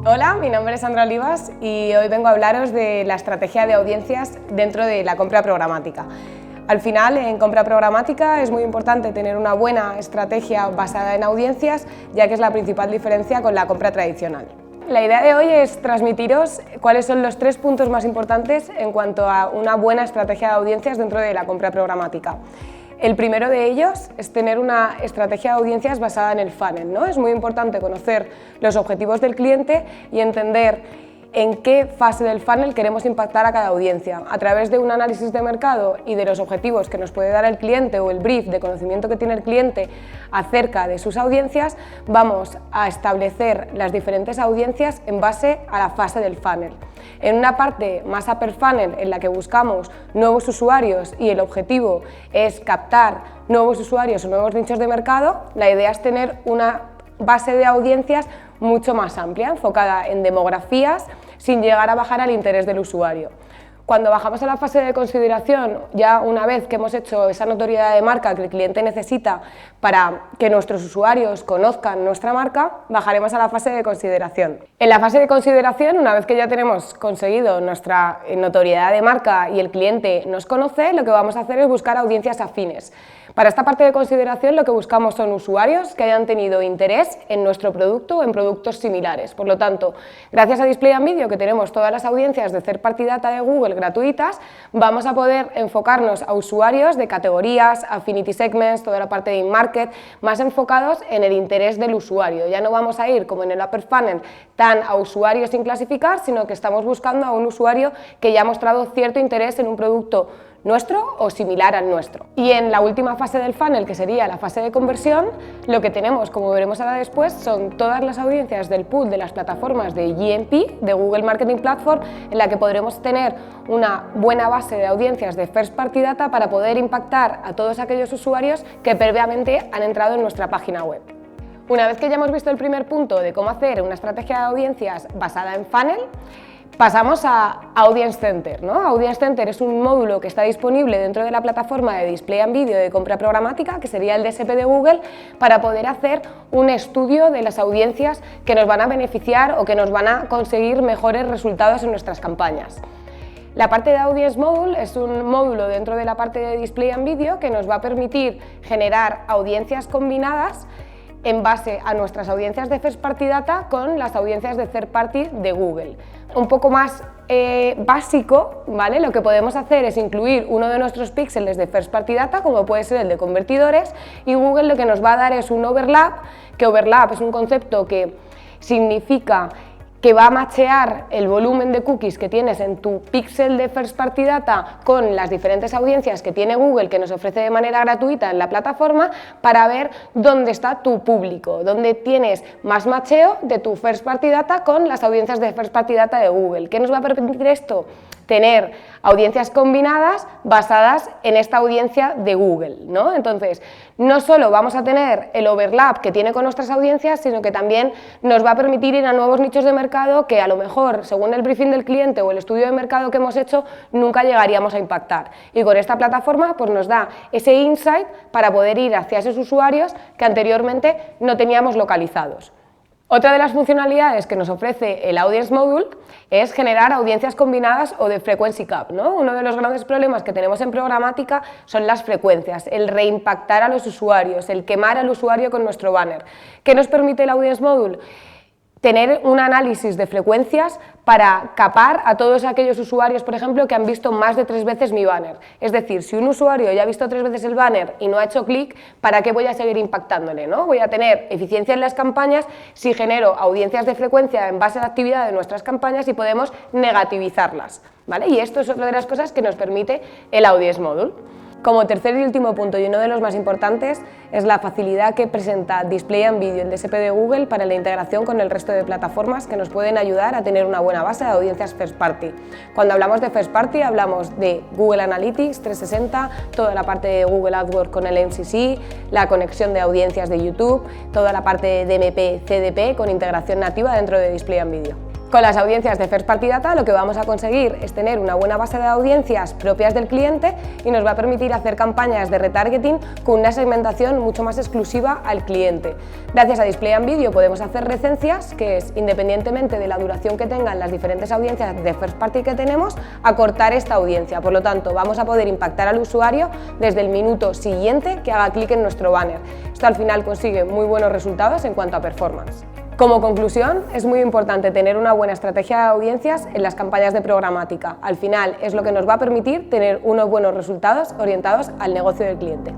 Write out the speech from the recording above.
Hola, mi nombre es Sandra Olivas y hoy vengo a hablaros de la estrategia de audiencias dentro de la compra programática. Al final, en compra programática es muy importante tener una buena estrategia basada en audiencias, ya que es la principal diferencia con la compra tradicional. La idea de hoy es transmitiros cuáles son los 3 puntos más importantes en cuanto a una buena estrategia de audiencias dentro de la compra programática. El primero de ellos es tener una estrategia de audiencias basada en el funnel, ¿no? Es muy importante conocer los objetivos del cliente y entender en qué fase del funnel queremos impactar a cada audiencia. A través de un análisis de mercado y de los objetivos que nos puede dar el cliente o el brief de conocimiento que tiene el cliente acerca de sus audiencias, vamos a establecer las diferentes audiencias en base a la fase del funnel. En una parte más upper funnel, en la que buscamos nuevos usuarios y el objetivo es captar nuevos usuarios o nuevos nichos de mercado, la idea es tener una base de audiencias mucho más amplia, enfocada en demografías, sin llegar a bajar al interés del usuario. Cuando bajamos a la fase de consideración, ya una vez que hemos hecho esa notoriedad de marca que el cliente necesita para que nuestros usuarios conozcan nuestra marca, bajaremos a la fase de consideración. En la fase de consideración, una vez que ya tenemos conseguido nuestra notoriedad de marca y el cliente nos conoce, lo que vamos a hacer es buscar audiencias afines. Para esta parte de consideración lo que buscamos son usuarios que hayan tenido interés en nuestro producto o en productos similares. Por lo tanto, gracias a Display & Video, que tenemos todas las audiencias de Third Party Data de Google gratuitas, vamos a poder enfocarnos a usuarios de categorías, affinity segments, toda la parte de in-market, más enfocados en el interés del usuario. Ya no vamos a ir, como en el upper funnel, tan a usuarios sin clasificar, sino que estamos buscando a un usuario que ya ha mostrado cierto interés en un producto nuestro o similar al nuestro. Y en la última fase del funnel, que sería la fase de conversión, lo que tenemos, como veremos ahora después, son todas las audiencias del pool de las plataformas de GMP, de Google Marketing Platform, en la que podremos tener una buena base de audiencias de First Party Data para poder impactar a todos aquellos usuarios que previamente han entrado en nuestra página web. Una vez que ya hemos visto el primer punto de cómo hacer una estrategia de audiencias basada en funnel, pasamos a Audience Center, ¿no? Audience Center es un módulo que está disponible dentro de la plataforma de Display & Video de compra programática, que sería el DSP de Google, para poder hacer un estudio de las audiencias que nos van a beneficiar o que nos van a conseguir mejores resultados en nuestras campañas. La parte de Audience Module es un módulo dentro de la parte de Display & Video que nos va a permitir generar audiencias combinadas en base a nuestras audiencias de First Party Data con las audiencias de Third Party de Google. Un poco más básico, ¿vale? Lo que podemos hacer es incluir uno de nuestros píxeles de First Party Data, como puede ser el de convertidores, y Google lo que nos va a dar es un overlap, que overlap es un concepto que significa que va a machear el volumen de cookies que tienes en tu píxel de First Party Data con las diferentes audiencias que tiene Google, que nos ofrece de manera gratuita en la plataforma, para ver dónde está tu público, dónde tienes más macheo de tu First Party Data con las audiencias de First Party Data de Google. ¿Qué nos va a permitir esto? Tener audiencias combinadas basadas en esta audiencia de Google, ¿no? Entonces, no solo vamos a tener el overlap que tiene con nuestras audiencias, sino que también nos va a permitir ir a nuevos nichos de mercado que a lo mejor, según el briefing del cliente o el estudio de mercado que hemos hecho, nunca llegaríamos a impactar. Y con esta plataforma pues nos da ese insight para poder ir hacia esos usuarios que anteriormente no teníamos localizados. Otra de las funcionalidades que nos ofrece el Audience Module es generar audiencias combinadas o de frequency cap, ¿no? Uno de los grandes problemas que tenemos en programática son las frecuencias, el reimpactar a los usuarios, el quemar al usuario con nuestro banner. ¿Qué nos permite el Audience Module? Tener un análisis de frecuencias para capar a todos aquellos usuarios, por ejemplo, que han visto más de 3 veces mi banner. Es decir, si un usuario ya ha visto 3 veces el banner y no ha hecho clic, ¿para qué voy a seguir impactándole, ¿no? Voy a tener eficiencia en las campañas si genero audiencias de frecuencia en base a la actividad de nuestras campañas y podemos negativizarlas, ¿vale? Y esto es otra de las cosas que nos permite el Audience Module. Como tercer y último punto, y uno de los más importantes, es la facilidad que presenta Display & Video, el DSP de Google, para la integración con el resto de plataformas que nos pueden ayudar a tener una buena base de audiencias First Party. Cuando hablamos de First Party hablamos de Google Analytics 360, toda la parte de Google AdWords con el MCC, la conexión de audiencias de YouTube, toda la parte de DMP, CDP con integración nativa dentro de Display & Video. Con las audiencias de First Party Data lo que vamos a conseguir es tener una buena base de audiencias propias del cliente y nos va a permitir hacer campañas de retargeting con una segmentación mucho más exclusiva al cliente. Gracias a Display and Video podemos hacer recencias, que es, independientemente de la duración que tengan las diferentes audiencias de First Party que tenemos, acortar esta audiencia. Por lo tanto, vamos a poder impactar al usuario desde el minuto siguiente que haga clic en nuestro banner. Esto al final consigue muy buenos resultados en cuanto a performance. Como conclusión, es muy importante tener una buena estrategia de audiencias en las campañas de programática. Al final es lo que nos va a permitir tener unos buenos resultados orientados al negocio del cliente.